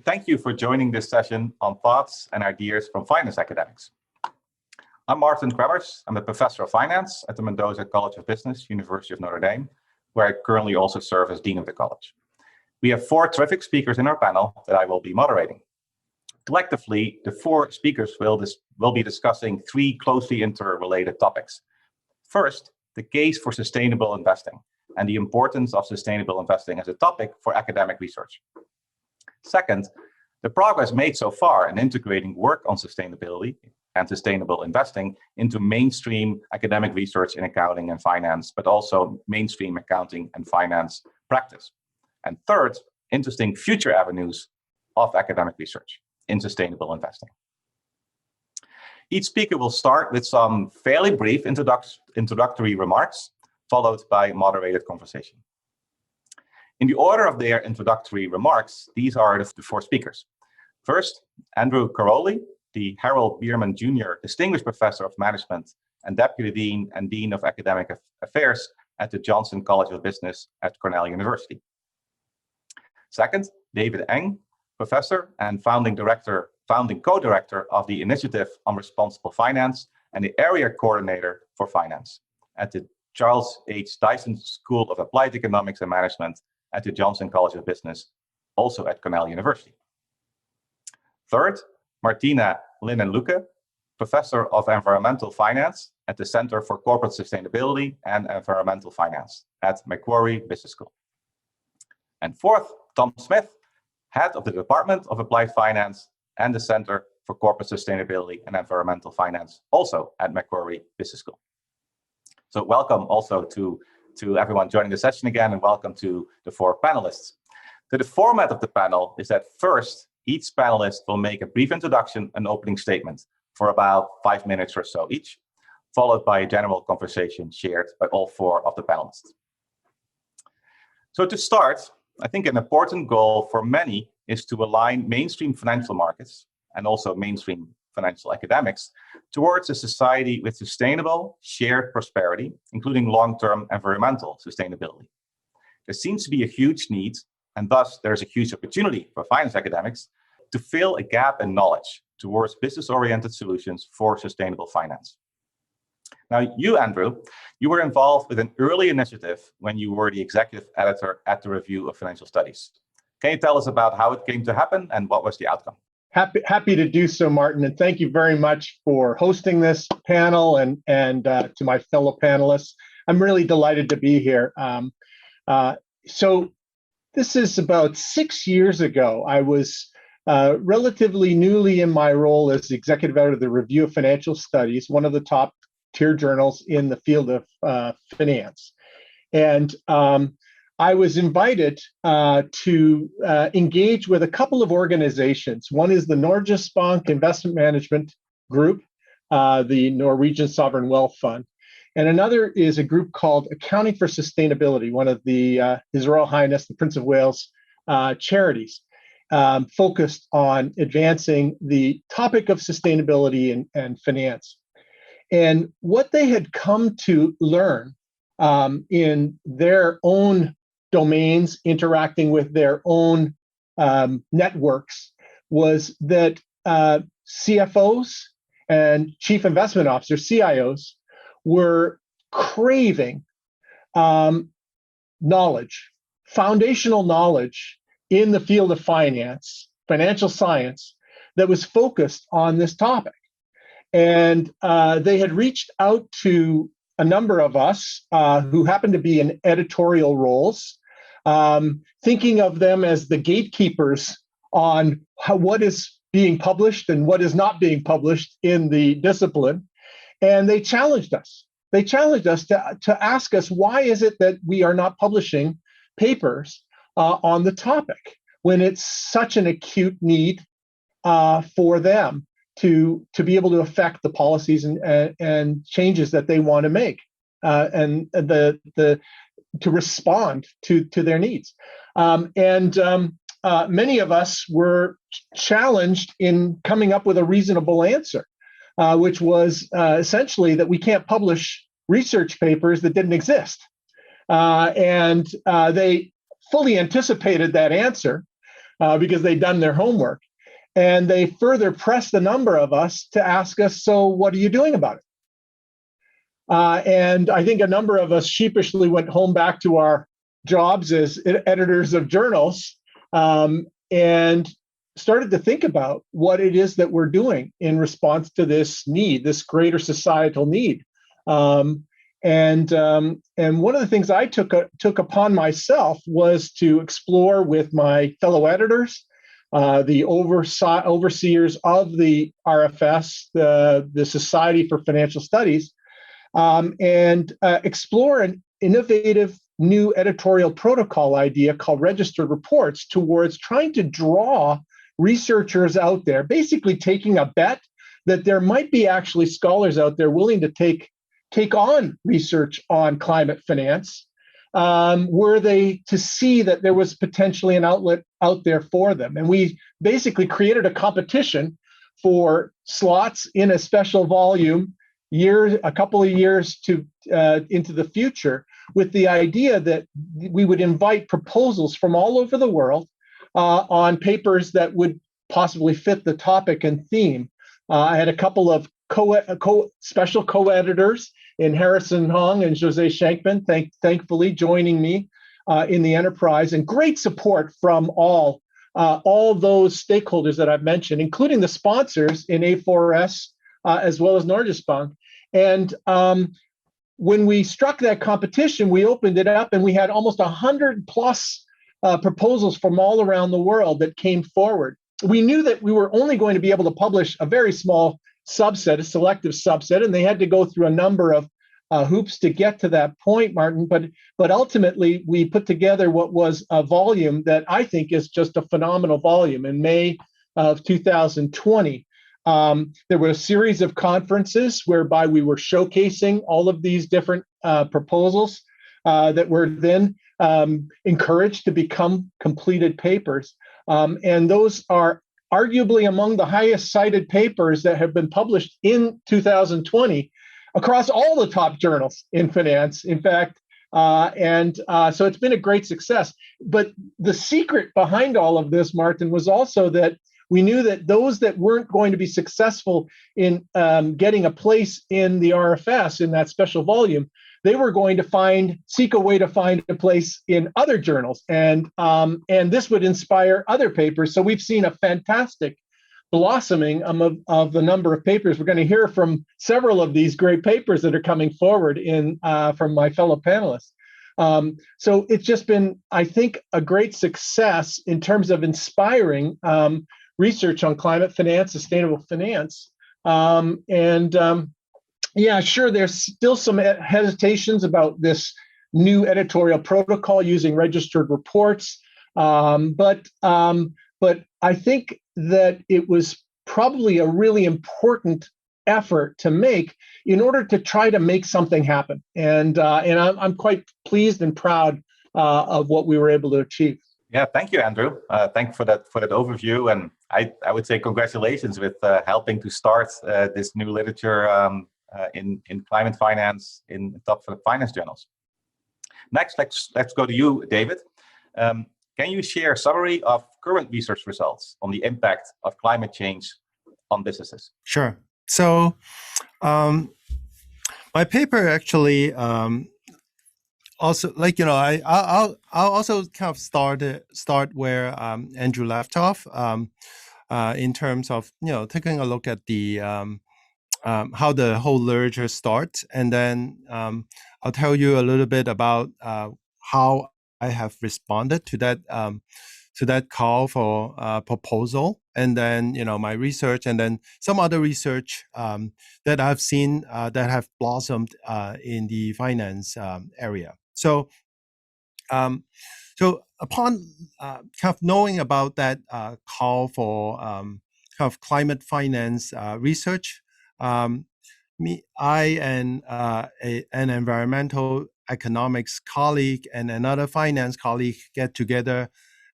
Thank you for joining this session on thoughts and ideas from finance academics. I'm Martijn Cremers. I'm a professor of finance at the Mendoza College of Business, University of Notre Dame, where I currently also serve as dean of the college. We have 4 terrific speakers in our panel that I will be moderating. Collectively, the 4 speakers will be discussing 3 closely interrelated topics. First, the case for sustainable investing and the importance of sustainable investing as a topic for academic research. Second, the progress made so far in integrating work on sustainability and sustainable investing into mainstream academic research in accounting and finance, but also mainstream accounting and finance practice. And third, interesting future avenues of academic research in sustainable investing. Each speaker will start with some fairly brief introductory remarks, followed by moderated conversation. In the order of their introductory remarks, these are the 4 speakers. First, Andrew Karolyi, the Harold Bierman Jr. Distinguished Professor of Management and Deputy Dean and Dean of Academic Affairs at the Johnson College of Business at Cornell University. Second, David Eng, Professor and founding co-director of the Initiative on Responsible Finance and the Area Coordinator for Finance at the Charles H. Dyson School of Applied Economics and Management at the Johnson College of Business, also at Cornell University. Third, Martina Linnenlueke, Professor of Environmental Finance at the Center for Corporate Sustainability and Environmental Finance at Macquarie Business School. And fourth, Tom Smith, Head of the Department of Applied Finance and the Center for Corporate Sustainability and Environmental Finance, also at Macquarie Business School. So welcome also to everyone joining the session again, and welcome to the 4 panelists. So the format of the panel is that first, each panelist will make a brief introduction and opening statement for about 5 minutes or so each, followed by a general conversation shared by all 4 of the panelists. So to start, I think an important goal for many is to align mainstream financial markets and also mainstream financial academics towards a society with sustainable, shared prosperity, including long-term environmental sustainability. There seems to be a huge need, and thus there's a huge opportunity for finance academics to fill a gap in knowledge towards business-oriented solutions for sustainable finance. Now, you, Andrew, you were involved with an early initiative when you were the executive editor at the Review of Financial Studies. Can you tell us about how it came to happen and what was the outcome? Happy to do so, Martin, and thank you very much for hosting this panel and to my fellow panelists. I'm really delighted to be here. So this is about 6 years ago. I was relatively newly in my role as executive editor of the Review of Financial Studies, one of the top tier journals in the field of finance. And I was invited to engage with a couple of organizations. One is the Norges Bank Investment Management Group, the Norwegian Sovereign Wealth Fund. And another is a group called Accounting for Sustainability, one of the His Royal Highness, the Prince of Wales charities, focused on advancing the topic of sustainability and finance. And what they had come to learn in their own domains, interacting with their own networks, was that CFOs and chief investment officers, CIOs, were craving knowledge, foundational knowledge in the field of finance, financial science, that was focused on this topic. And they had reached out to a number of us who happened to be in editorial roles, thinking of them as the gatekeepers on what is being published and what is not being published in the discipline. And they challenged us. They challenged us to ask us, why is it that we are not publishing papers on the topic when it's such an acute need for them to be able to affect the policies and changes that they want to make and to respond to their needs. Many of us were challenged in coming up with a reasonable answer, which was essentially that we can't publish research papers that didn't exist. They fully anticipated that answer. because they'd done their homework. And they further pressed a number of us to ask us, so what are you doing about it? And I think a number of us sheepishly went home back to our jobs as editors of journals, and started to think about what it is that we're doing in response to this need, this greater societal need. And one of the things I took upon myself was to explore with my fellow editors, the overseers of the RFS, the Society for Financial Studies, and explore an innovative new editorial protocol idea called registered reports towards trying to draw researchers out there, basically taking a bet that there might be actually scholars out there willing to take on research on climate finance, were they to see that there was potentially an outlet out there for them. And we basically created a competition for slots in a special volume a couple of years into the future, with the idea that we would invite proposals from all over the world on papers that would possibly fit the topic and theme. I had a couple of special co-editors in Harrison Hong and Jose Shankman, thankfully joining me in the enterprise, and great support from all those stakeholders that I've mentioned, including the sponsors in A4S as well as Nordisbank. And when we struck that competition, we opened it up and we had almost 100 plus proposals from all around the world that came forward. We knew that we were only going to be able to publish a very small subset, a selective subset, and they had to go through a number of hoops to get to that point, Martin. But ultimately, we put together what was a volume that I think is just a phenomenal volume. In May of 2020, there were a series of conferences whereby we were showcasing all of these different proposals that were then encouraged to become completed papers. And those are arguably among the highest cited papers that have been published in 2020 across all the top journals in finance, in fact. So it's been a great success. But the secret behind all of this, Martin, was also that we knew that those that weren't going to be successful in getting a place in the RFS, in that special volume, they were going to seek a way to find a place in other journals, and this would inspire other papers. So we've seen a fantastic blossoming of the number of papers. We're going to hear from several of these great papers that are coming forward from my fellow panelists. So it's just been, I think, a great success in terms of inspiring research on climate finance, sustainable finance, yeah, sure, there's still some hesitations about this new editorial protocol using registered reports, but I think that it was probably a really important effort to make in order to try to make something happen. And I'm quite pleased and proud of what we were able to achieve. Yeah, thank you, Andrew. Thank you for that overview, and I would say congratulations with helping to start this new literature in climate finance in top finance journals. Next, let's go to you, David. Can you share a summary of current research results on the impact of climate change on businesses? Sure. So my paper actually also, I'll also kind of start where Andrew left off in terms of taking a look at the how the whole literature starts, and then I'll tell you a little bit about how I have responded to that call for proposal, and then my research, and then some other research that I've seen that have blossomed in the finance area. So upon kind of knowing about that call for kind of climate finance research, I and an environmental economics colleague and another finance colleague get together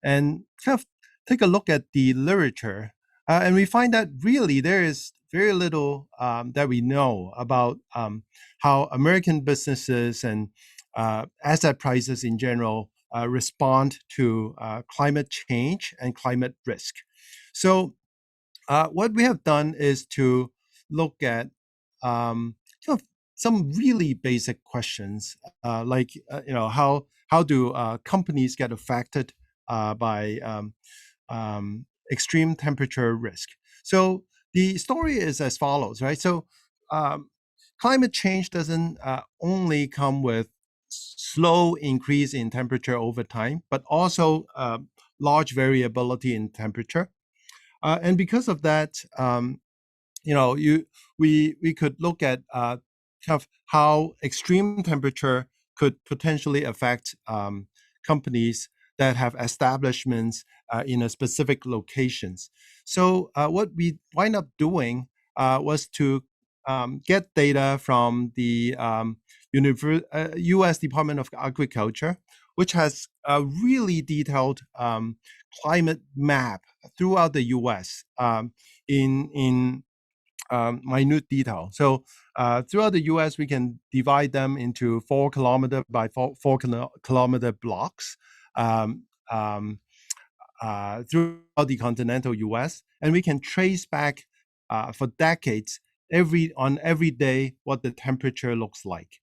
and kind of take a look at the literature, and we find that really there is very little that we know about how American businesses and asset prices in general respond to climate change and climate risk. So what we have done is to look at some really basic questions, like how do companies get affected by extreme temperature risk. So the story is as follows, right? So climate change doesn't only come with slow increase in temperature over time, but also large variability in temperature. And because of that, we could look at kind of how extreme temperature could potentially affect companies that have establishments in a specific locations. So what we wind up doing was to get data from the U.S. Department of Agriculture, which has a really detailed climate map throughout the U.S. In minute detail. So throughout the U.S., we can divide them into 4 kilometer by 4 kilometer blocks throughout the continental U.S., and we can trace back for decades on every day what the temperature looks like.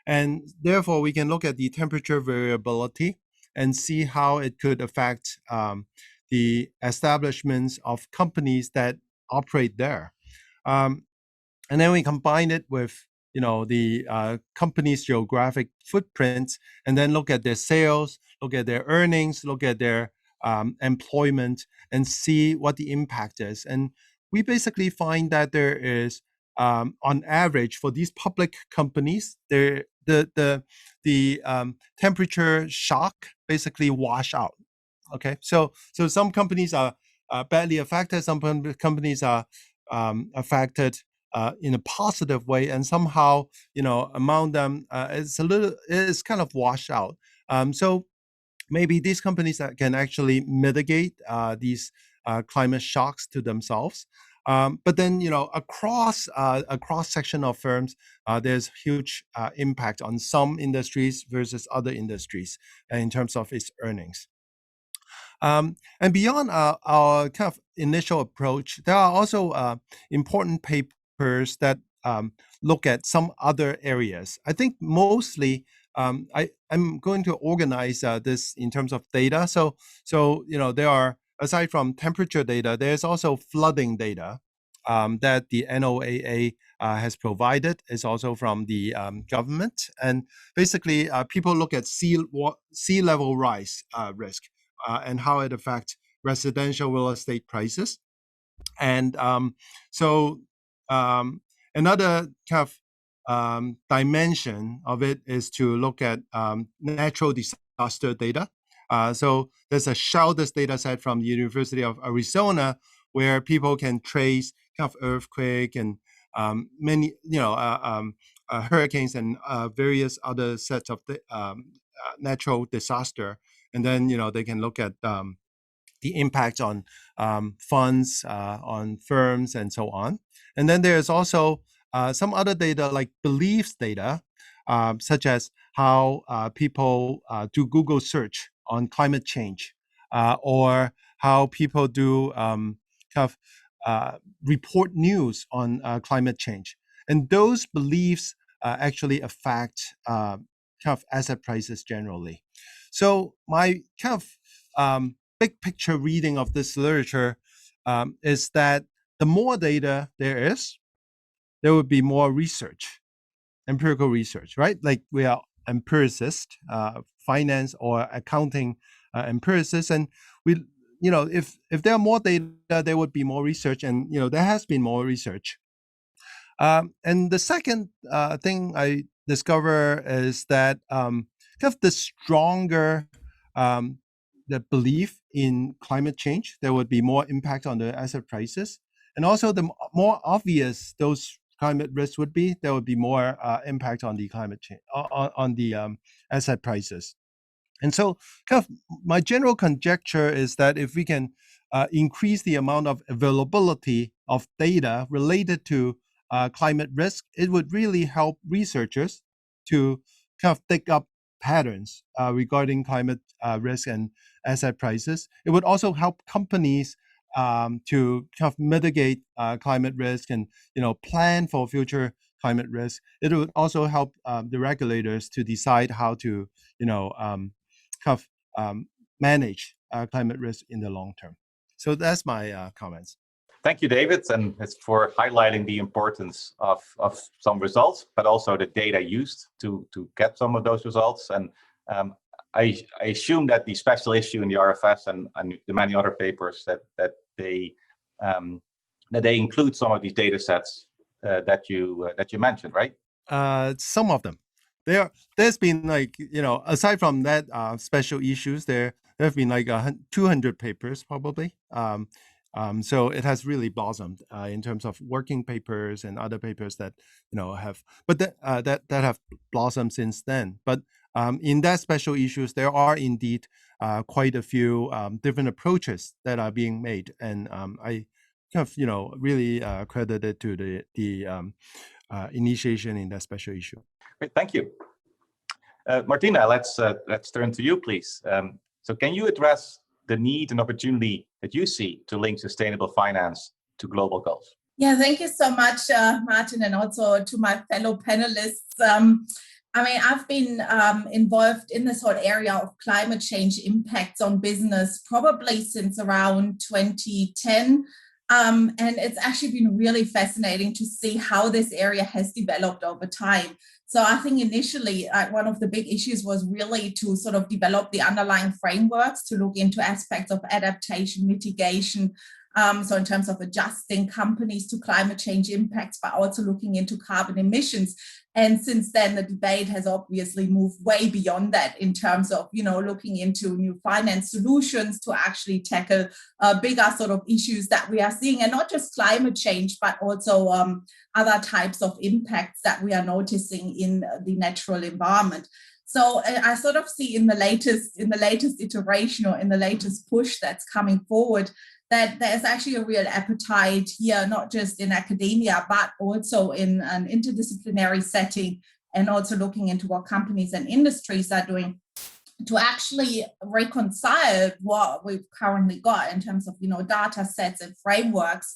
And therefore, we can look at the temperature variability and see how it could affect the establishments of companies that operate there. And then we combine it with the company's geographic footprints, and then look at their sales, look at their earnings, look at their employment, and see what the impact is. And we basically find that there is, on average, for these public companies, the temperature shock basically wash out. Okay, so some companies are badly affected, some companies are affected in a positive way, and somehow among them it's kind of washed out. So maybe these companies that can actually mitigate these climate shocks to themselves. But then across a cross section of firms, there's huge impact on some industries versus other industries in terms of its earnings. And beyond our kind of initial approach, there are also important papers that look at some other areas. I think mostly I'm going to organize this in terms of data. So there are, aside from temperature data, there's also flooding data that the NOAA has provided. Is also from the government. And basically, people look at sea level rise risk. And how it affects residential real estate prices. And another kind of dimension of it is to look at natural disaster data. So there's a SHELDAS data set from the University of Arizona where people can trace kind of earthquake and many hurricanes and various other sets of natural disaster. And then, they can look at the impact on funds, on firms, and so on. And then there's also some other data like beliefs data, such as how people do Google search on climate change, or how people do kind of report news on climate change. And those beliefs actually affect kind of asset prices generally. So my kind of big picture reading of this literature is that the more data there is, there would be more research, empirical research, right? Like we are empiricists, finance or accounting empiricists, and we, if there are more data, there would be more research, and there has been more research. And the second thing I discover is that kind of the stronger the belief in climate change, there would be more impact on the asset prices. And also the more obvious those climate risks would be, there would be more impact on the climate change, on the asset prices. And so kind of my general conjecture is that if we can increase the amount of availability of data related to climate risk, it would really help researchers to kind of dig up patterns regarding climate risk and asset prices. It would also help companies to kind of mitigate climate risk and plan for future climate risk. It would also help the regulators to decide how to kind of manage climate risk in the long term. So that's my comments. Thank you, David, and it's for highlighting the importance of some results, but also the data used to get some of those results. And I assume that the special issue in the RFS and the many other papers that they include some of these data sets that you mentioned, right? Some of them. There's been aside from that special issues, there have been 200 papers probably. So it has really blossomed in terms of working papers and other papers that have, but that have blossomed since then. But in that special issues, there are indeed quite a few different approaches that are being made, and I kind of really credit it to the initiation in that special issue. Great, thank you, Martina. Let's turn to you, please. So can you address the need and opportunity that you see to link sustainable finance to global goals? Yeah, thank you so much, Martin, and also to my fellow panelists. I mean, I've been involved in this whole area of climate change impacts on business probably since around 2010. And it's actually been really fascinating to see how this area has developed over time. So I think initially one of the big issues was really to sort of develop the underlying frameworks to look into aspects of adaptation, mitigation. So in terms of adjusting companies to climate change impacts, but also looking into carbon emissions. And since then, the debate has obviously moved way beyond that in terms of, looking into new finance solutions to actually tackle bigger sort of issues that we are seeing, and not just climate change, but also other types of impacts that we are noticing in the natural environment. So I sort of see in the latest iteration or in the latest push that's coming forward that there's actually a real appetite here, not just in academia, but also in an interdisciplinary setting, and also looking into what companies and industries are doing to actually reconcile what we've currently got in terms of, data sets and frameworks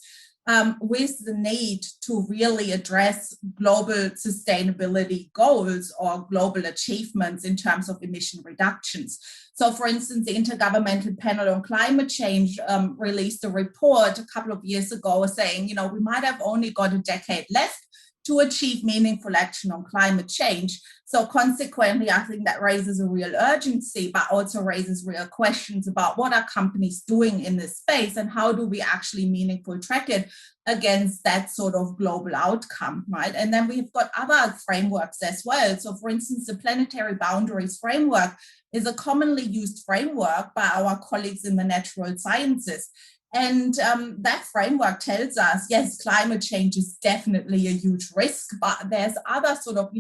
with the need to really address global sustainability goals or global achievements in terms of emission reductions. So, for instance, the Intergovernmental Panel on Climate Change released a report a couple of years ago saying, we might have only got a decade left to achieve meaningful action on climate change. So consequently, I think that raises a real urgency, but also raises real questions about what are companies doing in this space and how do we actually meaningfully track it against that sort of global outcome, right? And then we've got other frameworks as well. So for instance, the Planetary Boundaries Framework is a commonly used framework by our colleagues in the natural sciences. And that framework tells us, yes, climate change is definitely a huge risk, but there's other sort of,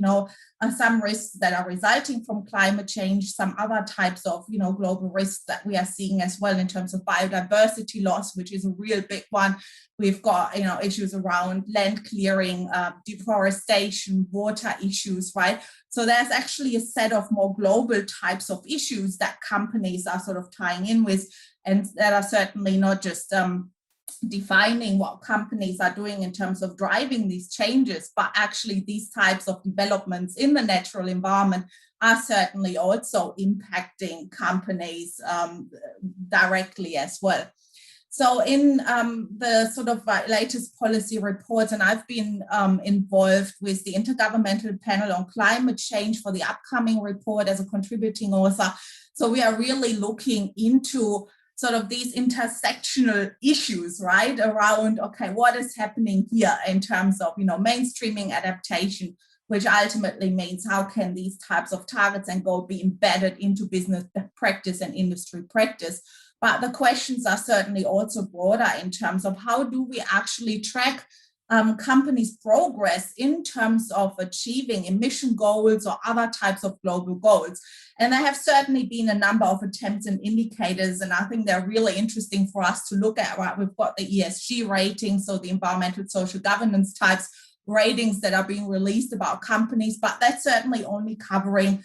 some risks that are resulting from climate change, some other types of, global risks that we are seeing as well in terms of biodiversity loss, which is a real big one. We've got, issues around land clearing, deforestation, water issues, right? So there's actually a set of more global types of issues that companies are sort of tying in with, and that are certainly not just defining what companies are doing in terms of driving these changes, but actually these types of developments in the natural environment are certainly also impacting companies directly as well. So in the sort of latest policy reports, and I've been involved with the Intergovernmental Panel on Climate Change for the upcoming report as a contributing author. So we are really looking into sort of these intersectional issues, right, around, okay, what is happening here in terms of, mainstreaming adaptation, which ultimately means how can these types of targets and goals be embedded into business practice and industry practice. But the questions are certainly also broader in terms of how do we actually track companies' progress in terms of achieving emission goals or other types of global goals. And there have certainly been a number of attempts and indicators, and I think they're really interesting for us to look at, right? We've got the ESG ratings, so the environmental social governance types ratings that are being released about companies, but that's certainly only covering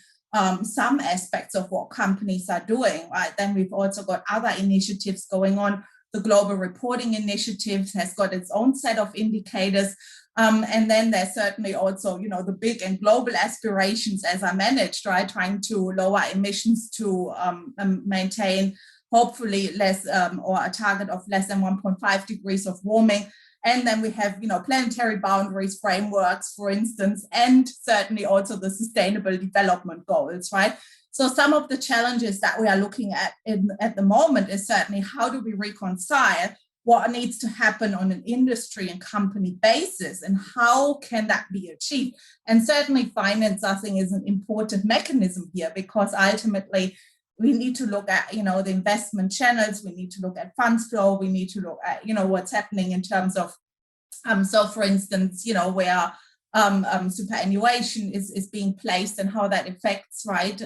some aspects of what companies are doing, right? Then we've also got other initiatives going on. The Global Reporting Initiative has got its own set of indicators. And then there's certainly also, the big and global aspirations as I managed, right? Trying to lower emissions to maintain hopefully less or a target of less than 1.5 degrees of warming. And then we have, planetary boundaries frameworks, for instance, and certainly also the sustainable development goals, right? So some of the challenges that we are looking at at the moment is certainly how do we reconcile what needs to happen on an industry and company basis, and how can that be achieved? And certainly finance, I think, is an important mechanism here, because ultimately we need to look at, the investment channels, we need to look at funds flow, we need to look at, what's happening in terms of, so for instance, where superannuation is being placed and how that affects, right,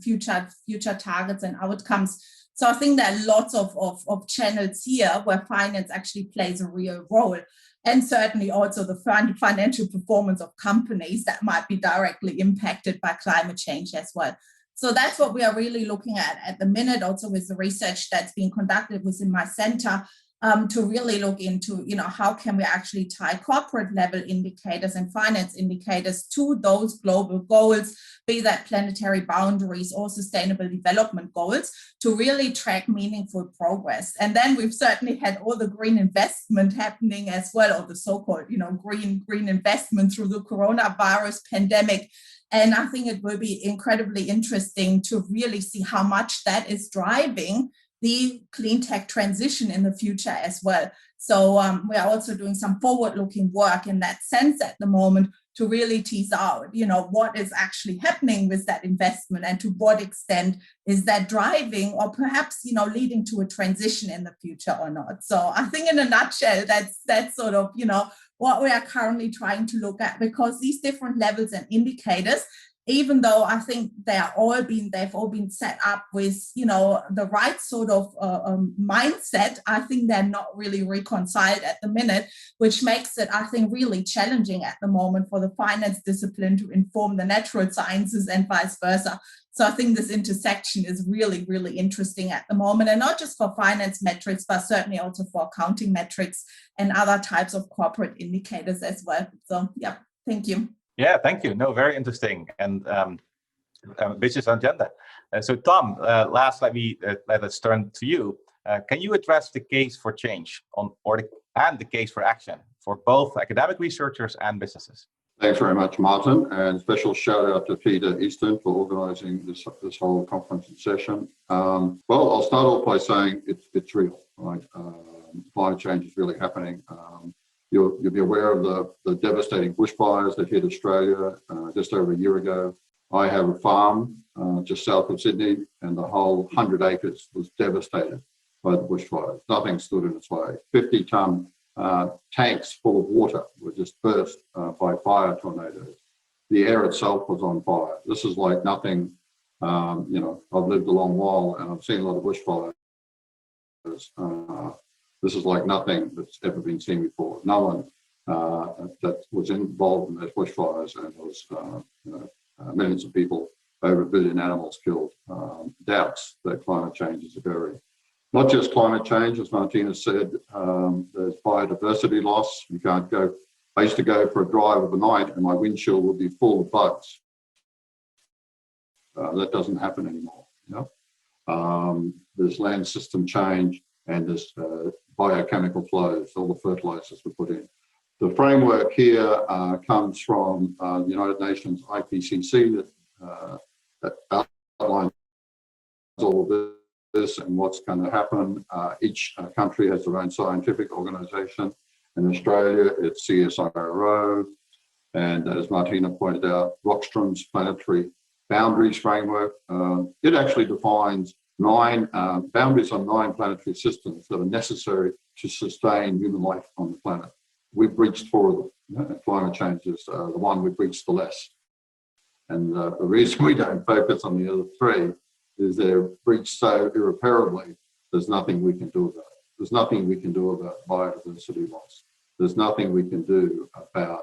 future targets and outcomes. So I think there are lots of channels here where finance actually plays a real role. And certainly also the financial performance of companies that might be directly impacted by climate change as well. So that's what we are really looking at the minute, also with the research that's being conducted within my center, to really look into, how can we actually tie corporate level indicators and finance indicators to those global goals, be that planetary boundaries or sustainable development goals, to really track meaningful progress. And then we've certainly had all the green investment happening as well, or the so-called, green investment through the coronavirus pandemic. And I think it will be incredibly interesting to really see how much that is driving the clean tech transition in the future as well. So we are also doing some forward-looking work in that sense at the moment to really tease out, what is actually happening with that investment, and to what extent is that driving or perhaps, leading to a transition in the future or not. So I think in a nutshell, that's sort of, what we are currently trying to look at, because these different levels and indicators, even though I think they've all been set up with, the right sort of mindset, I think they're not really reconciled at the minute, which makes it, I think, really challenging at the moment for the finance discipline to inform the natural sciences and vice versa. So I think this intersection is really, really interesting at the moment, and not just for finance metrics, but certainly also for accounting metrics and other types of corporate indicators as well. So, yeah, thank you. Yeah, thank you. No, very interesting and ambitious agenda. So, Tom, last, let us turn to you. Can you address the case for change and the case for action for both academic researchers and businesses? Thanks very much, Martin, and special shout out to Peter Easton for organising this whole conference and session. Well, I'll start off by saying it's real, right? Climate change is really happening. You'll be aware of the devastating bushfires that hit Australia just over a year ago. I have a farm just south of Sydney, and the whole 100 acres was devastated by the bushfires. Nothing stood in its way. 50-ton tanks full of water were just burst by fire tornadoes. The air itself was on fire. This is like nothing, I've lived a long while and I've seen a lot of bushfires. This is like nothing that's ever been seen before. No one that was involved in those bushfires, and there was millions of people, over 1 billion animals killed, doubts that climate change is occurring. Not just climate change, as Martina said, there's biodiversity loss. You can't go. I used to go for a drive overnight and my windshield would be full of bugs. That doesn't happen anymore. There's land system change, and there's biochemical flows, all the fertilizers we put in. The framework here comes from the United Nations IPCC that outlines all of this and what's going to happen. Each country has their own scientific organization. In Australia, it's CSIRO, and as Martina pointed out, Rockstrom's Planetary Boundaries Framework. It actually defines 9 boundaries on 9 planetary systems that are necessary to sustain human life on the planet. We've breached 4 of them. Climate change is the one we've breached the less. And the reason we don't focus on the other 3 is they're breached so irreparably, there's nothing we can do about it. There's nothing we can do about biodiversity loss. There's nothing we can do about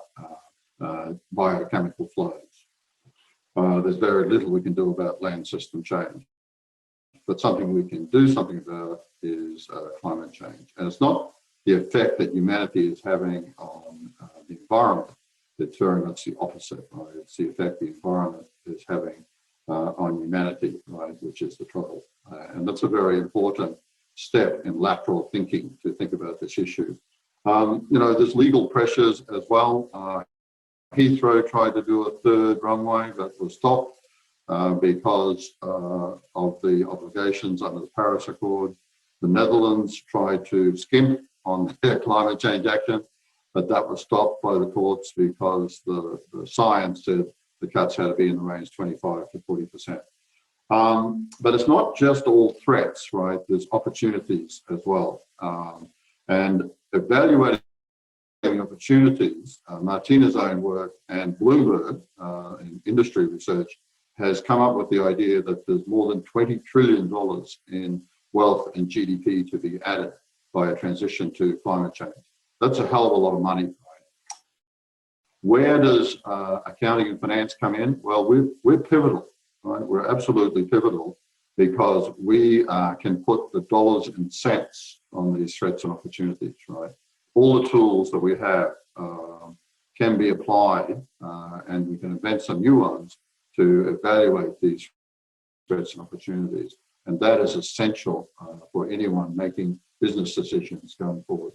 biochemical flows. there's very little we can do about land system change. But something we can do something about is climate change. And it's not the effect that humanity is having on the environment. It's very much the opposite, right? It's the effect the environment is having on humanity, right, which is the trouble. And that's a very important step in lateral thinking to think about this issue. There's legal pressures as well. Heathrow tried to do a third runway that was stopped because of the obligations under the Paris Accord. The Netherlands tried to skimp on their climate change action, but that was stopped by the courts because the science said the cuts had to be in the range 25 to 40%. But it's not just all threats, right? There's opportunities as well. And evaluating opportunities, Martina's own work and Bloomberg in industry research has come up with the idea that there's more than $20 trillion in wealth and GDP to be added by a transition to climate change. That's a hell of a lot of money. Right? Where does accounting and finance come in? Well, we're pivotal, right? We're absolutely pivotal because we can put the dollars and cents on these threats and opportunities, right? All the tools that we have can be applied and we can invent some new ones to evaluate these threats and opportunities. And that is essential for anyone making business decisions going forward.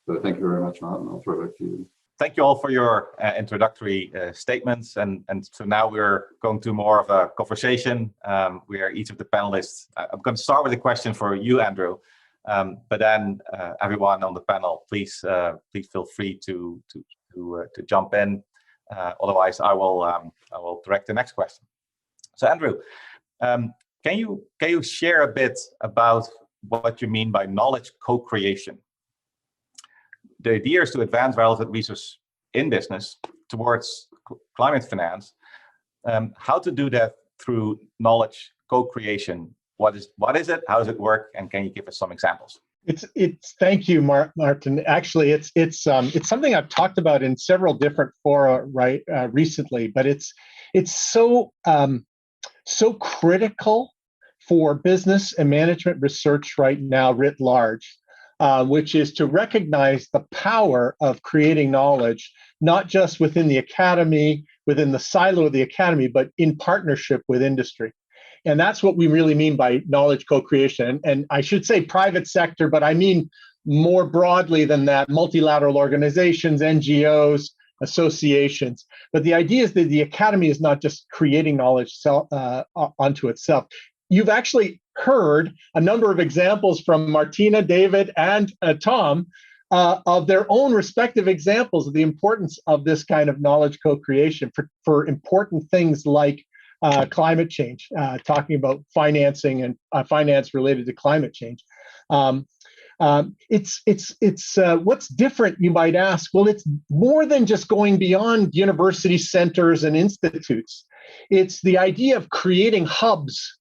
So thank you very much, Martin. I'll throw it back to you. Thank you all for your introductory statements. And so now we're going to more of a conversation where each of the panelists, I'm going to start with a question for you, Andrew. But then everyone on the panel, please feel free to jump in. Otherwise, I will direct the next question. So, Andrew, can you share a bit about what you mean by knowledge co-creation? The idea is to advance relevant research in business towards climate finance. How to do that through knowledge co-creation? What is it? How does it work? And can you give us some examples? Thank you, Martin. Actually, it's something I've talked about in several different fora recently, but it's so critical for business and management research right now writ large, which is to recognize the power of creating knowledge, not just within the academy, within the silo of the academy, but in partnership with industry. And that's what we really mean by knowledge co-creation. And I should say private sector, but I mean more broadly than that, multilateral organizations, NGOs, associations. But the idea is that the academy is not just creating knowledge onto itself. You've actually heard a number of examples from Martina, David, and Tom of their own respective examples of the importance of this kind of knowledge co-creation for important things like climate change, talking about financing and finance related to climate change. It's what's different, you might ask. Well, it's more than just going beyond university centers and institutes. It's the idea of creating hubs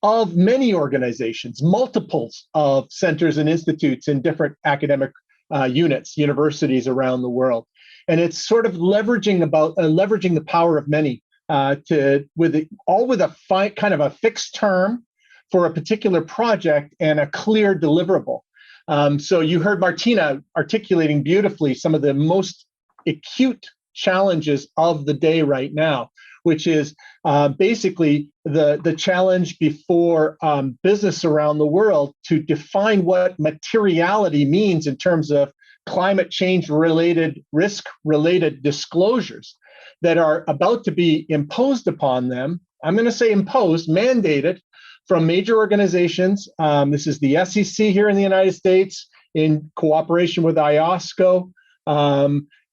of many organizations, multiples of centers and institutes in different academic units, universities around the world. And it's sort of leveraging the power of many with a kind of a fixed term for a particular project and a clear deliverable. So you heard Martina articulating beautifully some of the most acute challenges of the day right now, which is basically the challenge before business around the world to define what materiality means in terms of climate change related, risk related disclosures that are about to be imposed upon them. I'm going to say imposed, mandated from major organizations. This is the SEC here in the United States in cooperation with IOSCO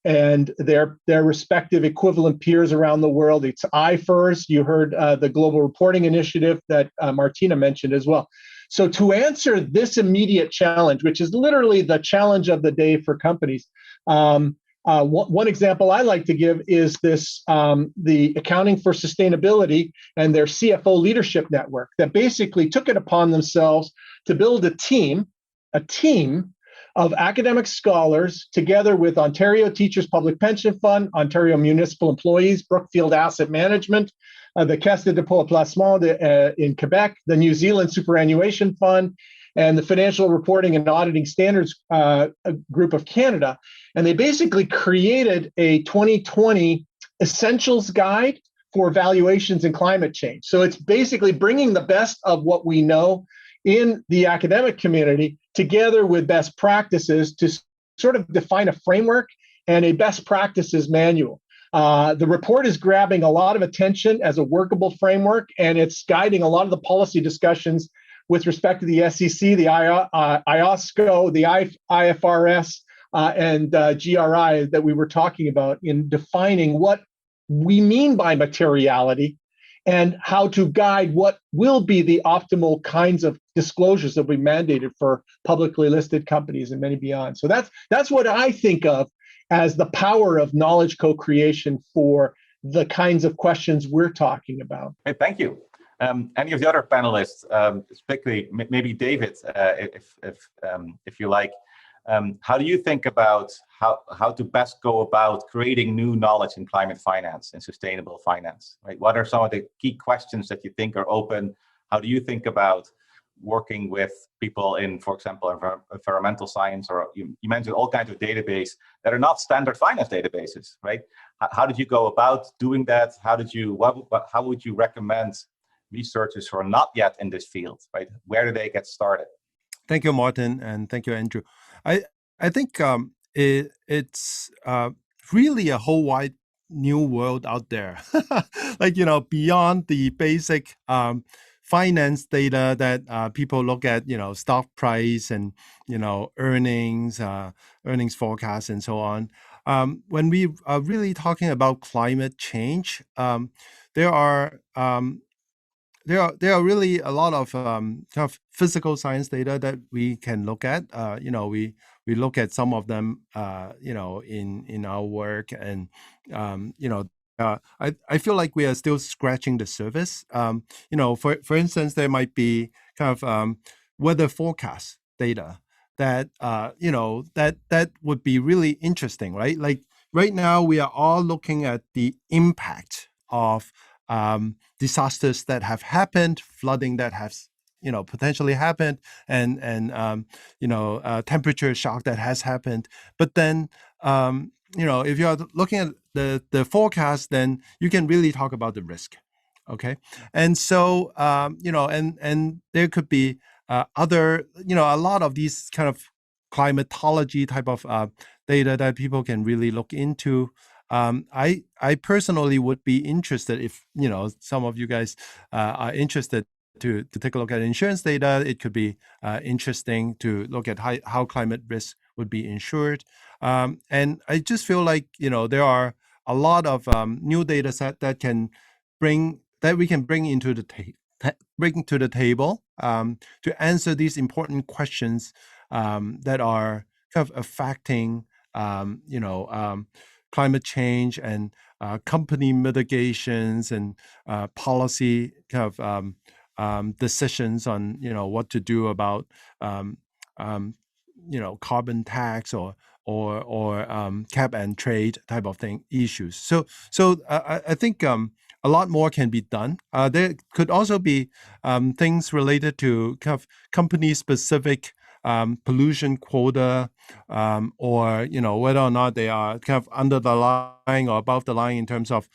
and their respective equivalent peers around the world. It's IFRS. You heard the Global Reporting Initiative that Martina mentioned as well. So to answer this immediate challenge, which is literally the challenge of the day for companies, one example I like to give is this, the Accounting for Sustainability and their CFO Leadership Network that basically took it upon themselves to build a team of academic scholars together with Ontario Teachers Public Pension Fund, Ontario Municipal Employees, Brookfield Asset Management, the Caisse de dépôt et placement in Quebec, the New Zealand Superannuation Fund, and the Financial Reporting and Auditing Standards Group of Canada. And they basically created a 2020 Essentials Guide for Valuations in Climate Change. So it's basically bringing the best of what we know in the academic community together with best practices to sort of define a framework and a best practices manual. The report is grabbing a lot of attention as a workable framework, and it's guiding a lot of the policy discussions with respect to the SEC, the IOSCO, the IFRS, and GRI that we were talking about in defining what we mean by materiality and how to guide what will be the optimal kinds of disclosures that we mandated for publicly listed companies and many beyond. So that's what I think of as the power of knowledge co-creation for the kinds of questions we're talking about. Hey, thank you. Any of the other panelists, particularly maybe David, if you like, how do you think about how to best go about creating new knowledge in climate finance and sustainable finance? Right? What are some of the key questions that you think are open? How do you think about working with people in, for example, environmental science, or you mentioned all kinds of databases that are not standard finance databases, right? How did you go about doing that? How would you recommend researchers who are not yet in this field, right? Where do they get started? Thank you, Martin, and thank you, Andrew. I think it's really a whole wide new world out there, like, beyond the basic finance data that people look at, stock price and, earnings, earnings forecasts, and so on. When we are really talking about climate change, there are really a lot of kind of physical science data that we can look at. We look at some of them, in our work, and I feel like we are still scratching the surface. For instance, there might be kind of weather forecast data that that would be really interesting, right? Like right now, we are all looking at the impact of disasters that have happened, flooding that has potentially happened, and temperature shock that has happened. But then if you're looking at the forecast, then you can really talk about the risk. Okay, and so and there could be other a lot of these kind of climatology type of data that people can really look into. I personally would be interested if some of you guys are interested to take a look at insurance data. It could be interesting to look at how climate risk would be insured. And I just feel like there are a lot of new data set that we can bring into the table to answer these important questions that are kind of affecting climate change and company mitigations and policy kind of decisions on what to do about carbon tax or cap and trade type of thing issues. So I think a lot more can be done. There could also be things related to kind of company specific pollution quota, or whether or not they are kind of under the line or above the line in terms of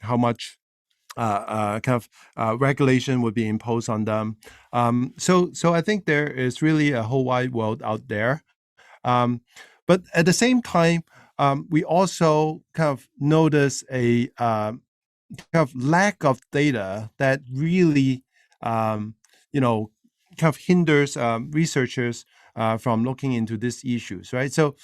how much kind of regulation would be imposed on them. So I think there is really a whole wide world out there. But at the same time, we also kind of notice a kind of lack of data that really kind of hinders researchers from looking into these issues, right? So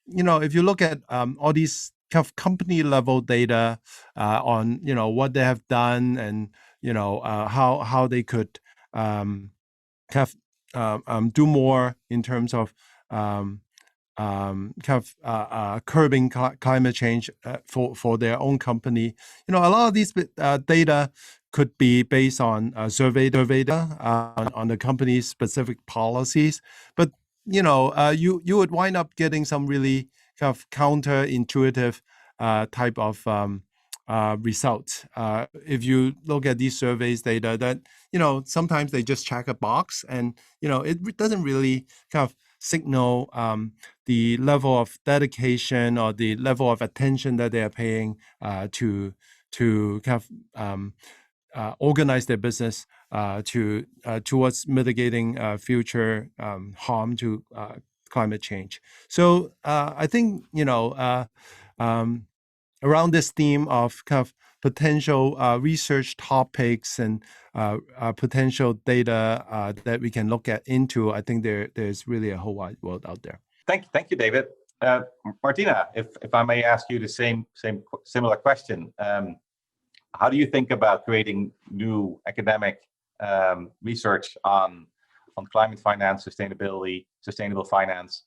if you look at all these kind of company level data on what they have done and how they could kind of do more in terms of kind of curbing climate change for their own company, a lot of these data could be based on survey data on the company's specific policies, but you would wind up getting some really kind of counterintuitive type of results. If you look at these surveys data, that sometimes they just check a box, and it doesn't really kind of signal the level of dedication or the level of attention that they are paying to kind of organize their business towards mitigating future harm to climate change. So I think around this theme of kind of potential research topics and potential data that we can look into, I think there's really a whole wide world out there. Thank you, David. Martina, if I may ask you the similar question, how do you think about creating new academic research on climate finance, sustainability, sustainable finance?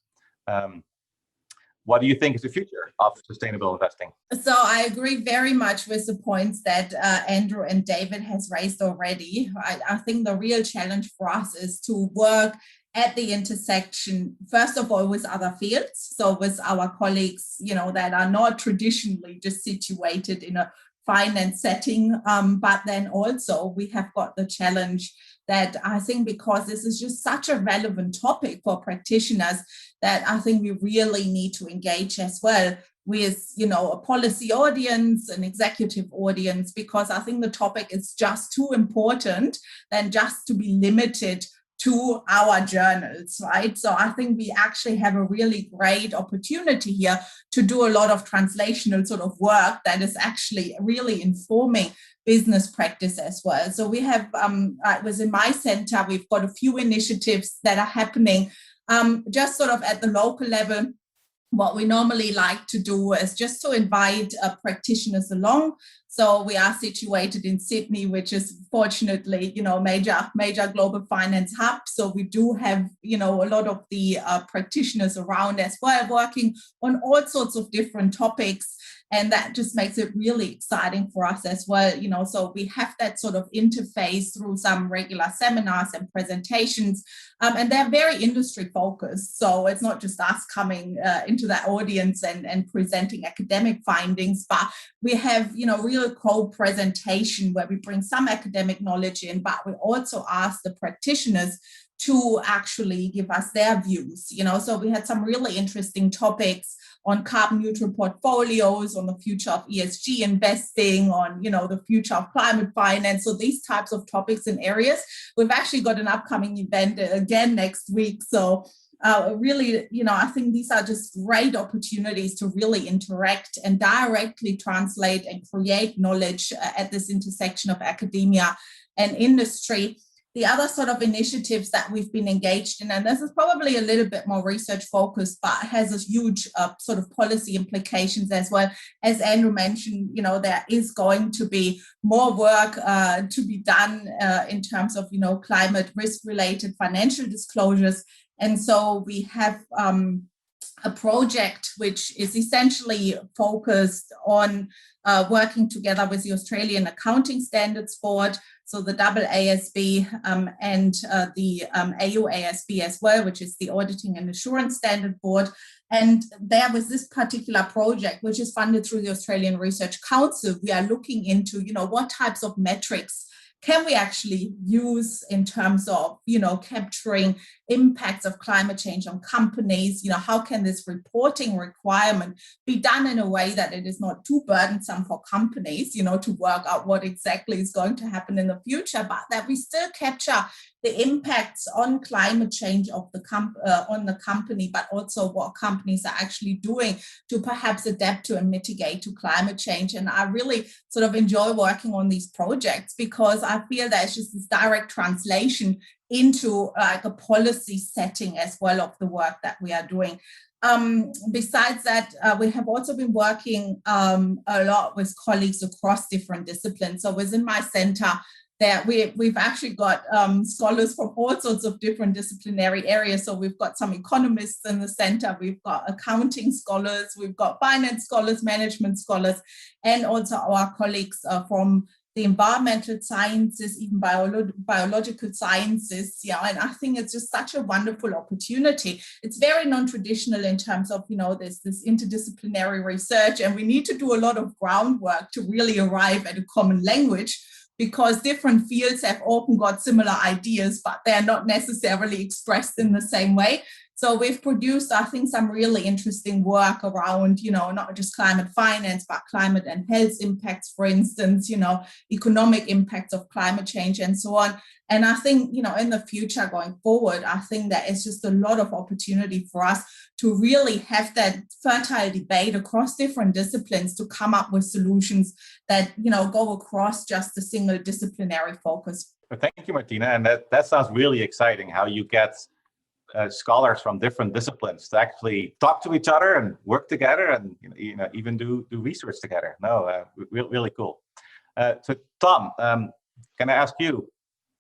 What do you think is the future of sustainable investing? So I agree very much with the points that Andrew and David has raised already. I think the real challenge for us is to work at the intersection, first of all, with other fields. So with our colleagues, that are not traditionally just situated in a finance setting, but then also we have got the challenge that I think, because this is just such a relevant topic for practitioners, that I think we really need to engage as well with, a policy audience, an executive audience, because I think the topic is just too important than just to be limited to our journals, right? So I think we actually have a really great opportunity here to do a lot of translational sort of work that is actually really informing business practice as well. So we have, within my center, we've got a few initiatives that are happening just sort of at the local level. What we normally like to do is just to invite practitioners along. So we are situated in Sydney, which is fortunately, major global finance hub. So we do have, a lot of the practitioners around as well, working on all sorts of different topics. And that just makes it really exciting for us as well. So we have that sort of interface through some regular seminars and presentations, and they're very industry focused. So it's not just us coming into that audience and presenting academic findings, but we have, real co-presentation where we bring some academic knowledge in, but we also ask the practitioners to actually give us their views. So we had some really interesting topics on carbon neutral portfolios, on the future of ESG investing, on, the future of climate finance. So these types of topics and areas. We've actually got an upcoming event again next week. So really, I think these are just great opportunities to really interact and directly translate and create knowledge at this intersection of academia and industry. The other sort of initiatives that we've been engaged in, and this is probably a little bit more research focused, but has a huge sort of policy implications as well. As Andrew mentioned, there is going to be more work to be done in terms of, climate risk related financial disclosures. And so we have a project which is essentially focused on working together with the Australian Accounting Standards Board, so the AASB and the AUASB as well, which is the Auditing and Assurance Standard Board. And there was this particular project, which is funded through the Australian Research Council. We are looking into, what types of metrics can we actually use in terms of, capturing impacts of climate change on companies? How can this reporting requirement be done in a way that it is not too burdensome for companies, to work out what exactly is going to happen in the future, but that we still capture the impacts on climate change of on the company, but also what companies are actually doing to perhaps adapt to and mitigate to climate change. And I really sort of enjoy working on these projects because I feel that it's just this direct translation into like a policy setting as well of the work that we are doing. Besides that, we have also been working a lot with colleagues across different disciplines. So within my center, that we've actually got scholars from all sorts of different disciplinary areas. So we've got some economists in the center, we've got accounting scholars, we've got finance scholars, management scholars, and also our colleagues from the environmental sciences, even biological sciences. Yeah, and I think it's just such a wonderful opportunity. It's very non-traditional in terms of, there's this interdisciplinary research, and we need to do a lot of groundwork to really arrive at a common language, because different fields have often got similar ideas, but they're not necessarily expressed in the same way. So we've produced, I think, some really interesting work around, not just climate finance, but climate and health impacts, for instance, economic impacts of climate change and so on. And I think, in the future going forward, I think there is just a lot of opportunity for us to really have that fertile debate across different disciplines to come up with solutions that, go across just a single disciplinary focus. Thank you, Martina. And that sounds really exciting, how you get scholars from different disciplines to actually talk to each other and work together and even do research together. Really cool. So Tom, can I ask you,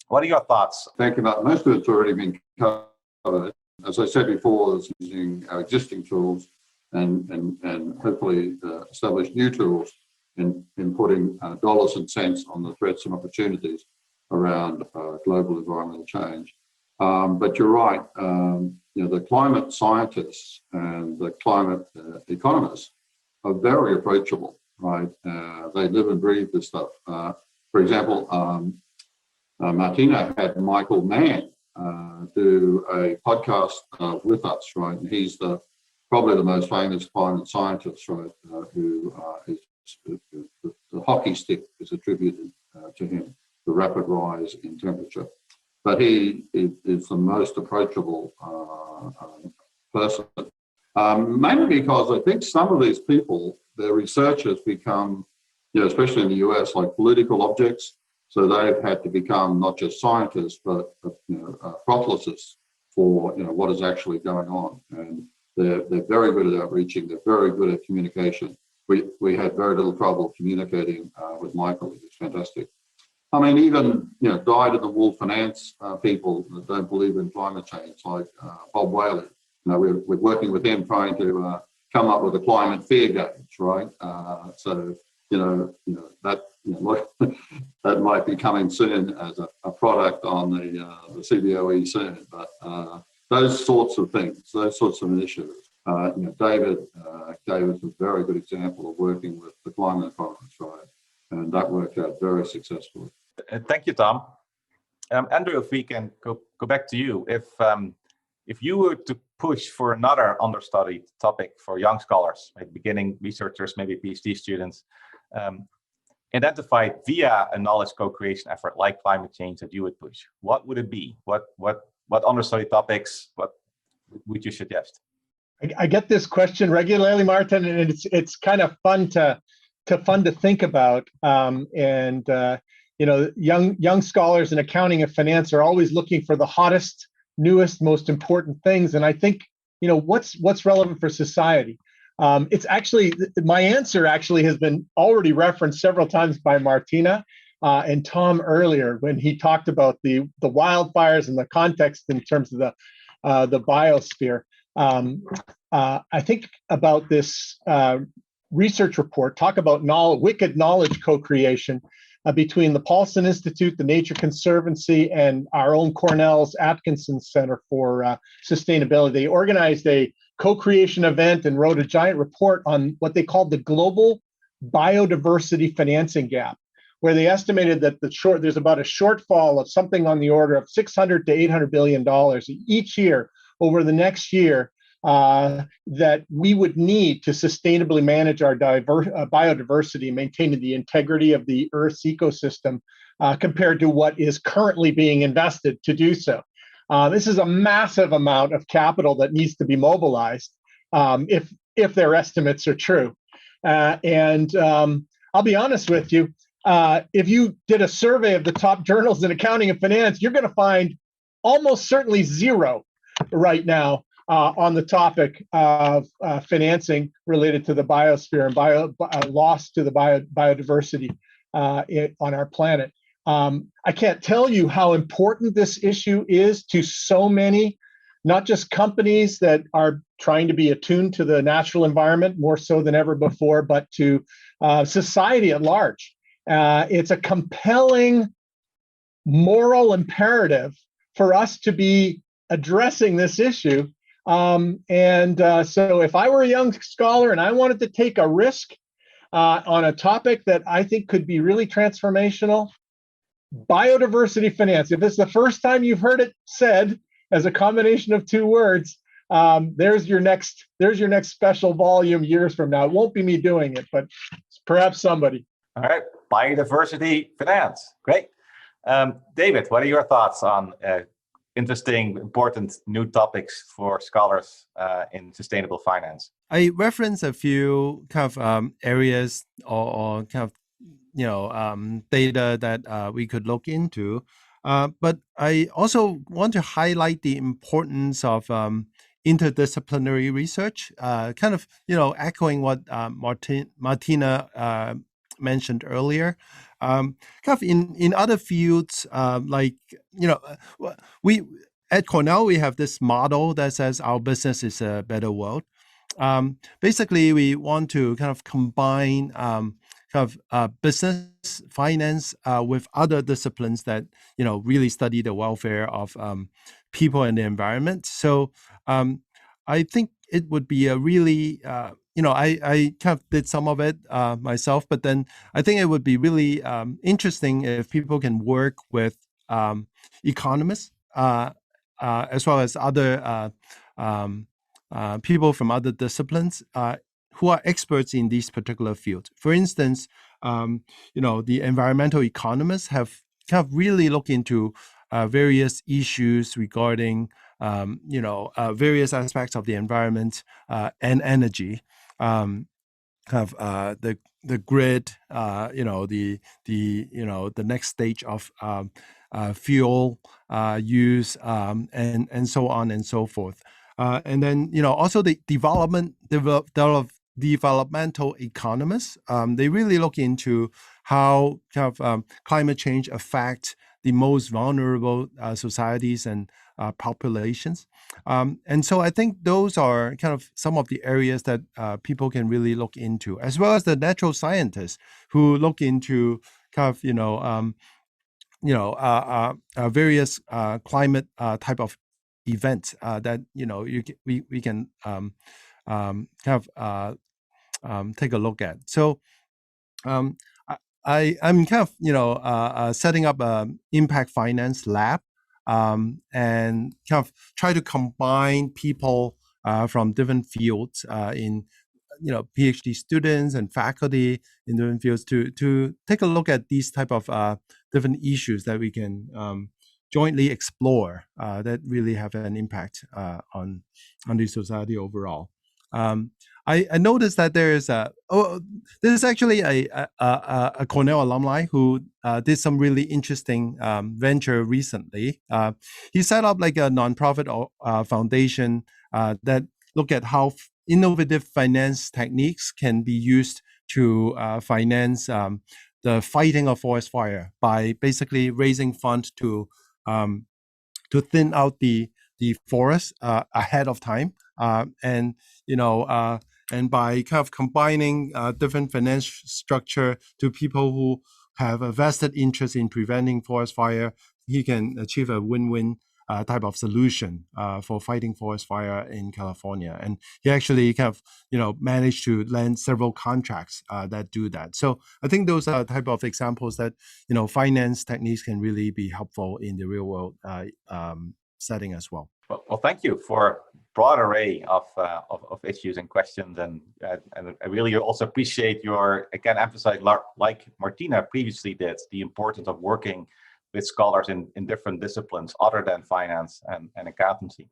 what are your thoughts? Thank you, Matt. Most of it's already been covered. As I said before, it's using our existing tools and hopefully establish new tools in putting dollars and cents on the threats and opportunities around global environmental change. But you're right, the climate scientists and the climate economists are very approachable, right? They live and breathe this stuff. For example, Martina had Michael Mann do a podcast with us, right? And he's probably the most famous climate scientist, right? Who is the hockey stick is attributed to him, the rapid rise in temperature. But he is the most approachable person, mainly because I think some of these people, their research has become, especially in the US, like political objects. So they've had to become not just scientists, but proselytists for what is actually going on. And they're very good at outreaching. They're very good at communication. We had very little trouble communicating with Michael. He was fantastic. I mean, even dyed-in-the-wool finance people that don't believe in climate change, like Bob Whaley. We're working with him trying to come up with a climate fear gauge, right? That might be coming soon as a product on the CBOE soon. But those sorts of things, those sorts of initiatives. David gave us a very good example of working with the climate economists, right? And that worked out very successfully. Thank you, Tom. Andrew, if we can go back to you. If you were to push for another understudied topic for young scholars, like beginning researchers, maybe PhD students, identified via a knowledge co-creation effort like climate change that you would push, what would it be? What understudied topics, what would you suggest? I get this question regularly, Martin, and it's kind of fun to think about. Young scholars in accounting and finance are always looking for the hottest, newest, most important things. And I think, what's relevant for society? It's actually, my answer actually has been already referenced several times by Martina and Tom earlier when he talked about the wildfires and the context in terms of the biosphere. I think about this research report, talk about wicked knowledge co-creation between the Paulson Institute, the Nature Conservancy, and our own Cornell's Atkinson Center for Sustainability. They organized a co-creation event and wrote a giant report on what they called the global biodiversity financing gap, where they estimated that there's about a shortfall of something on the order of $600 to $800 billion each year over the next year that we would need to sustainably manage our biodiversity, maintaining the integrity of the Earth's ecosystem compared to what is currently being invested to do so. This is a massive amount of capital that needs to be mobilized if their estimates are true. I'll be honest with you, if you did a survey of the top journals in accounting and finance, you're going to find almost certainly zero right now on the topic of financing related to the biosphere and loss to the biodiversity on our planet. I can't tell you how important this issue is to so many, not just companies that are trying to be attuned to the natural environment more so than ever before, but to society at large. It's a compelling moral imperative for us to be addressing this issue. So if I were a young scholar and I wanted to take a risk on a topic that I think could be really transformational, biodiversity finance. If it's the first time you've heard it said as a combination of two words, there's your next special volume years from now. It won't be me doing it, but perhaps somebody. All right, biodiversity finance. Great. David, what are your thoughts on interesting, important new topics for scholars in sustainable finance? I reference a few kind of areas or kind of data that we could look into, but I also want to highlight the importance of interdisciplinary research. Kind of echoing what Martina mentioned earlier. Kind of in other fields, we at Cornell we have this model that says our business is a better world. Basically, we want to kind of combine business, finance with other disciplines that really study the welfare of people and the environment. So I think it would be a really I kind of did some of it myself, but then I think it would be really interesting if people can work with economists as well as other people from other disciplines who are experts in these particular fields. For instance, the environmental economists have kind of really looked into various issues regarding various aspects of the environment and energy, the grid, the next stage of fuel use, and so on and so forth. And then also the developmental economists, they really look into how kind of climate change affects the most vulnerable societies and populations. And so I think those are kind of some of the areas that people can really look into, as well as the natural scientists who look into kind of various climate type of events that we can kind of take a look at. So I'm kind of setting up a impact finance lab and kind of try to combine people from different fields in PhD students and faculty in different fields to take a look at these type of different issues that we can jointly explore that really have an impact on the society overall. I noticed that there's actually a Cornell alumni who did some really interesting venture recently. He set up like a nonprofit foundation that look at how innovative finance techniques can be used to finance the fighting of forest fire by basically raising funds to thin out the forest ahead of time, and by kind of combining different finance structure to people who have a vested interest in preventing forest fire, he can achieve a win-win type of solution for fighting forest fire in California. And he actually kind of, managed to land several contracts that do that. So I think those are type of examples that, finance techniques can really be helpful in the real world setting as well. Well, thank you for a broad array of issues and questions, and I really also appreciate your, again, emphasize, like Martina previously did, the importance of working with scholars in different disciplines other than finance and accountancy.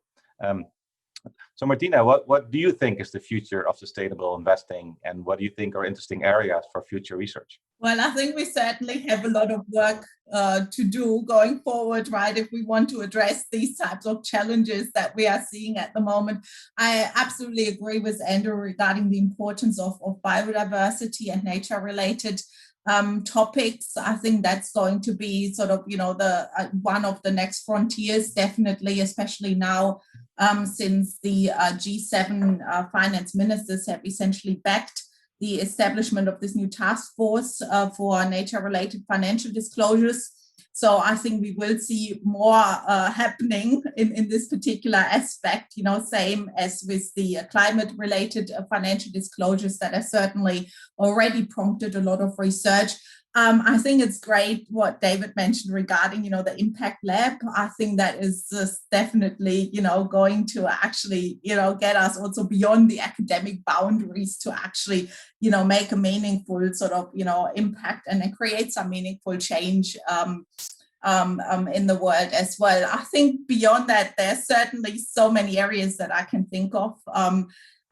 So Martina, what do you think is the future of sustainable investing, and what do you think are interesting areas for future research? Well, I think we certainly have a lot of work to do going forward, right? If we want to address these types of challenges that we are seeing at the moment. I absolutely agree with Andrew regarding the importance of biodiversity and nature-related topics. I think that's going to be sort of, the one of the next frontiers, definitely, especially now since the G7 finance ministers have essentially backed the establishment of this new task force for nature-related financial disclosures. So I think we will see more happening in this particular aspect, same as with the climate-related financial disclosures that have certainly already prompted a lot of research. I think it's great what David mentioned regarding, the impact lab. I think that is just definitely, going to actually, get us also beyond the academic boundaries to actually, make a meaningful sort of, impact and then create some meaningful change in the world as well. I think beyond that, there's certainly so many areas that I can think of.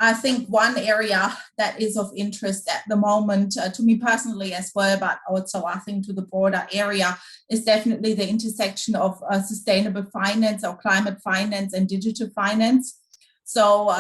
I think one area that is of interest at the moment, to me personally as well, but also I think to the broader area, is definitely the intersection of sustainable finance or climate finance and digital finance. So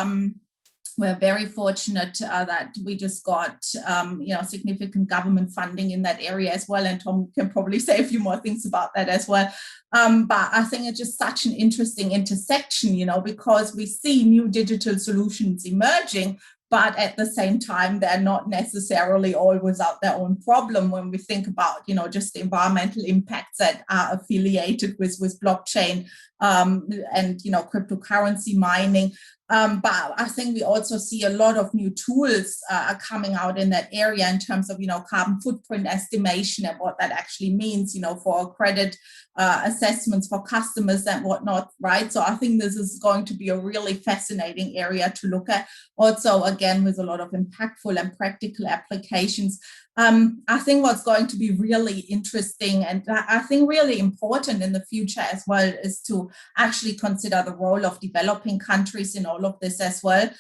we're very fortunate that we just got, significant government funding in that area as well. And Tom can probably say a few more things about that as well. But I think it's just such an interesting intersection, because we see new digital solutions emerging, but at the same time, they're not necessarily all without their own problem when we think about, just the environmental impacts that are affiliated with blockchain and, cryptocurrency mining. But I think we also see a lot of new tools coming out in that area in terms of, carbon footprint estimation and what that actually means, for credit assessments for customers and whatnot, right? So I think this is going to be a really fascinating area to look at. Also, again, with a lot of impactful and practical applications. I think what's going to be really interesting and I think really important in the future as well is to actually consider the role of developing countries in all of this as well.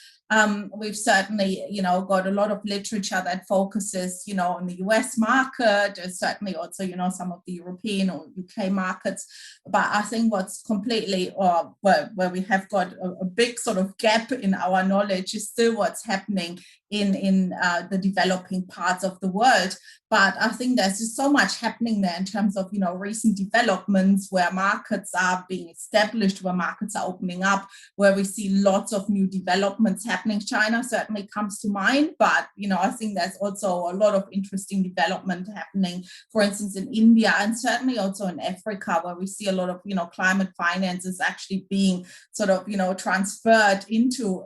We've certainly, got a lot of literature that focuses, on the US market, certainly also, some of the European or UK markets. But I think what's completely, where we have got a big sort of gap in our knowledge is still what's happening in the developing parts of the world. But I think there's just so much happening there in terms of, recent developments where markets are being established, where markets are opening up, where we see lots of new developments happening. China certainly comes to mind, but, I think there's also a lot of interesting development happening, for instance, in India and certainly also in Africa, where we see a lot of, climate finance is actually being sort of, transferred into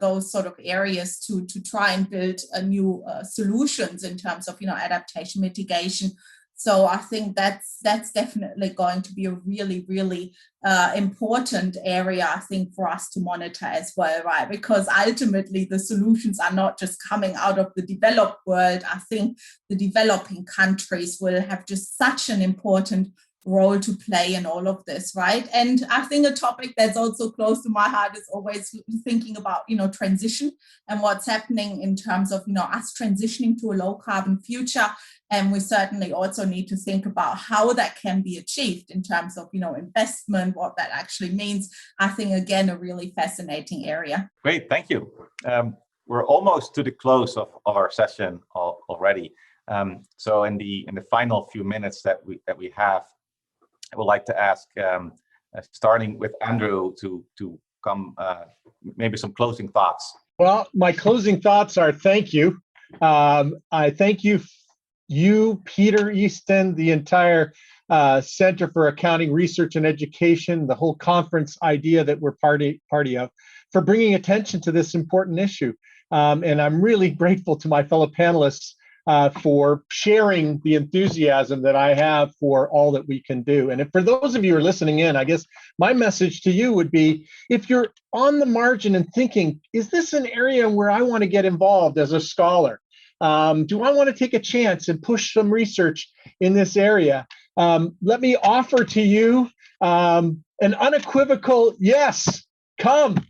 those sort of areas to try and build new solutions in terms of, adaptation mitigation. So I think that's definitely going to be a really, really important area, I think, for us to monitor as well, right? Because ultimately the solutions are not just coming out of the developed world. I think the developing countries will have just such an important role to play in all of this, right? And I think a topic that's also close to my heart is always thinking about, transition and what's happening in terms of, us transitioning to a low carbon future. And we certainly also need to think about how that can be achieved in terms of, investment, what that actually means. I think, again, a really fascinating area. Great, thank you. We're almost to the close of our session already. So in the final few minutes that we have, I would like to ask, starting with Andrew, to come maybe some closing thoughts. Well, my closing thoughts are thank you. I thank you, Peter Easton, the entire Center for Accounting Research and Education, the whole conference idea that we're party of, for bringing attention to this important issue. And I'm really grateful to my fellow panelists for sharing the enthusiasm that I have for all that we can do. And if, for those of you who are listening in, I guess my message to you would be, if you're on the margin and thinking, is this an area where I want to get involved as a scholar? Do I want to take a chance and push some research in this area? Let me offer to you an unequivocal yes, come,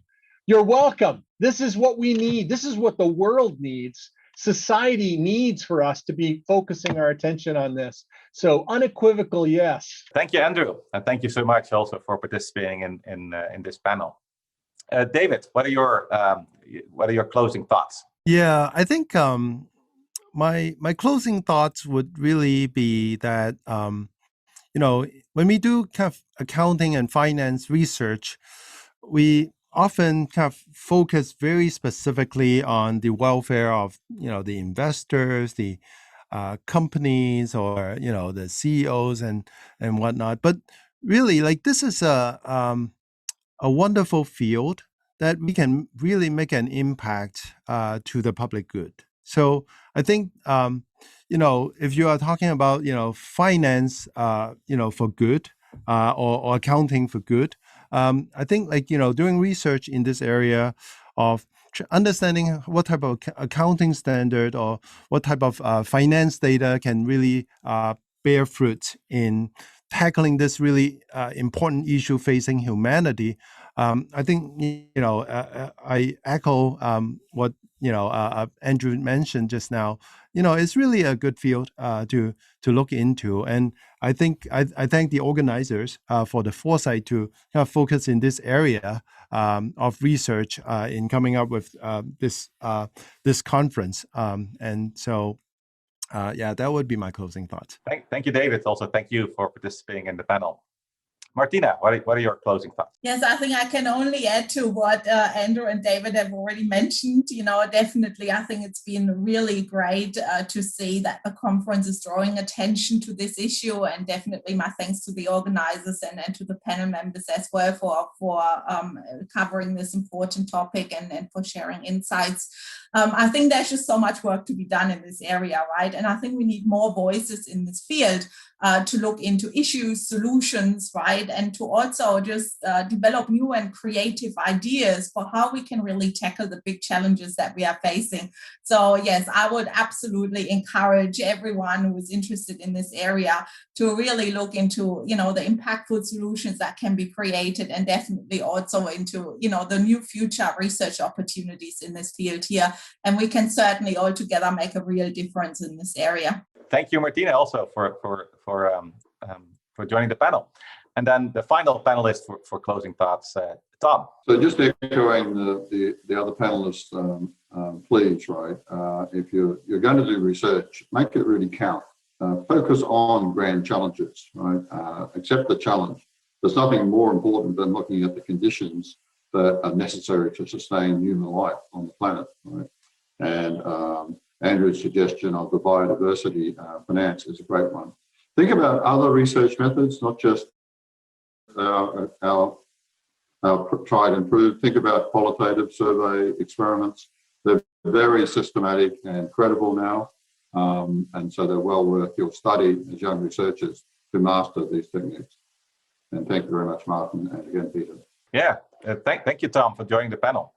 you're welcome. This is what we need. This is what the world needs. Society needs for us to be focusing our attention on this. So unequivocal yes. Thank you, Andrew. And thank you so much also for participating in this panel. David, what are your closing thoughts? Yeah, I think my closing thoughts would really be that, when we do kind of accounting and finance research, we often kind of focus very specifically on the welfare of, the investors, the companies, or, the CEOs and whatnot. But really, like, this is a wonderful field that we can really make an impact to the public good. So I think, if you are talking about, finance, for good, or accounting for good, I think, like, doing research in this area of understanding what type of accounting standard or what type of finance data can really bear fruit in tackling this really important issue facing humanity. I think, I echo what, Andrew mentioned just now. It's really a good field to look into. And I think I thank the organizers for the foresight to kind of focus in this area of research in coming up with this conference. And so, that would be my closing thoughts. Thank you, David. Also, thank you for participating in the panel. Martina, what are your closing thoughts? Yes, I think I can only add to what Andrew and David have already mentioned. Definitely, I think it's been really great to see that the conference is drawing attention to this issue, and definitely my thanks to the organizers and to the panel members as well for covering this important topic and for sharing insights. I think there's just so much work to be done in this area, right? And I think we need more voices in this field to look into issues, solutions, right? And to also just develop new and creative ideas for how we can really tackle the big challenges that we are facing. So yes, I would absolutely encourage everyone who is interested in this area to really look into, the impactful solutions that can be created, and definitely also into, the new future research opportunities in this field here. And we can certainly all together make a real difference in this area. Thank you, Martina, also for joining the panel. And then the final panelist for closing thoughts, Tom. So just echoing the other panelists, please, right? If you're going to do research, make it really count. Focus on grand challenges, right? Accept the challenge. There's nothing more important than looking at the conditions that are necessary to sustain human life on the planet, right? And Andrew's suggestion of the biodiversity finance is a great one. Think about other research methods, not just our tried and proved. Think about qualitative survey experiments. They're very systematic and credible now. And so they're well worth your study as young researchers to master these techniques. And thank you very much, Martin, and again, Peter. Yeah, thank you, Tom, for joining the panel.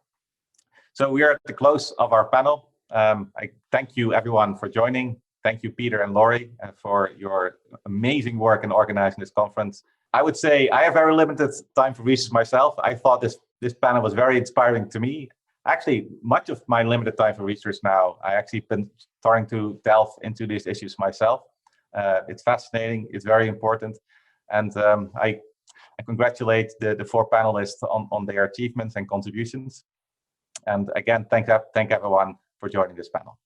So we are at the close of our panel. I thank you, everyone, for joining. Thank you, Peter and Laurie, for your amazing work in organizing this conference. I would say I have very limited time for research myself. I thought this panel was very inspiring to me. Actually, much of my limited time for research now, I actually been starting to delve into these issues myself. It's fascinating. It's very important. And I congratulate the four panelists on their achievements and contributions. And again, thank everyone for joining this panel.